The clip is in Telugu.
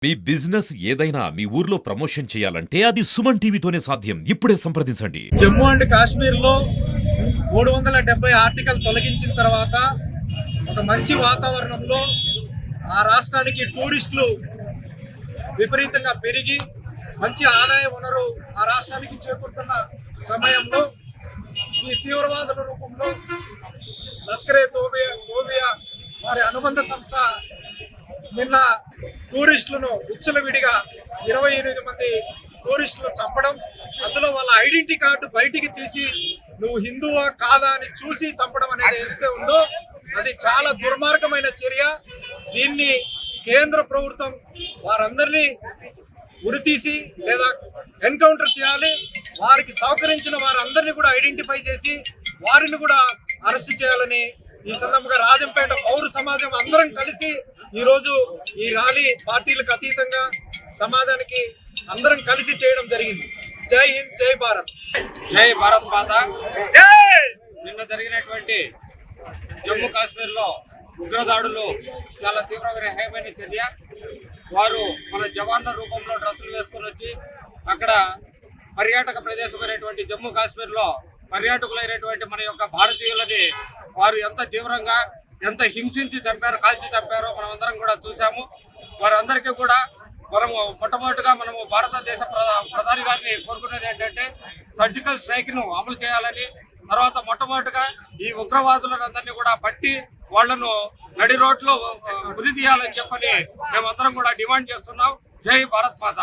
మీ బిజినెస్ ఏదైనా మీ ఊర్లో ప్రమోషన్ చేయాలంటే అది సుమన్ టీవీతోనే సాధ్యం. ఇప్పుడే సంప్రదించండి. జమ్మూ అండ్ కాశ్మీర్ లో 370 ఆర్టికల్ తొలగించిన తర్వాత ఒక మంచి వాతావరణంలో ఆ రాష్ట్రానికి టూరిస్టులు విపరీతంగా పెరిగి మంచి ఆదాయ వనరు ఆ రాష్ట్రానికి చేకూరుతున్న సమయంలో ఈ తీవ్రవాదుల రూపంలో లష్కరే తోబియా వారి అనుబంధ సంస్థ నిన్న టూరిస్టులను విచ్చలవిడిగా 28 మంది టూరిస్టులు చంపడం, అందులో వాళ్ళ ఐడెంటిటీ కార్డు బయటికి తీసి నువ్వు హిందువా కాదా అని చూసి చంపడం అనేది ఏదైతే ఉందో అది చాలా దుర్మార్గమైన చర్య. దీన్ని కేంద్ర ప్రభుత్వం వారందరినీ ఉరితీసి లేదా ఎన్కౌంటర్ చేయాలి. వారికి సహకరించిన వారందరినీ కూడా ఐడెంటిఫై చేసి వారిని కూడా అరెస్ట్ చేయాలని ఈ సందర్భంగా రాజంపేట పౌర సమాజం అందరం కలిసి ఈరోజు ఈ ర్యాలీ పార్టీలకు అతీతంగా సమాజానికి అందరం కలిసి చేయడం జరిగింది. జై హింద్, జై భారత్. జై భారత్ మాత. నిన్న జరిగినటువంటి జమ్మూ కాశ్మీర్ లో ఉగ్రదాడులు చాలా తీవ్రమైన చర్య. వారు మన జవాన్ల రూపంలో డ్రెస్సులు వేసుకొని వచ్చి అక్కడ పర్యాటక ప్రదేశమైనటువంటి జమ్మూ కాశ్మీర్ లో పర్యాటకులైనటువంటి మన యొక్క భారతీయులని వారు ఎంత తీవ్రంగా ఎంత హింసించి చంపారో, కాల్చి చంపారో మనం అందరం కూడా చూసాము. వారందరికీ కూడా మనము మొట్టమొదటిగా మనము భారతదేశ ప్రధాని గారిని కోరుకునేది ఏంటంటే సర్జికల్ స్ట్రైక్ ను అమలు చేయాలని, తర్వాత మొట్టమొదటిగా ఈ ఉగ్రవాదులందరినీ కూడా పట్టి వాళ్లను నడి రోడ్లో ఉరి తీయాలని చెప్పని మేమందరం కూడా డిమాండ్ చేస్తున్నాం. జై భారత్ మాత.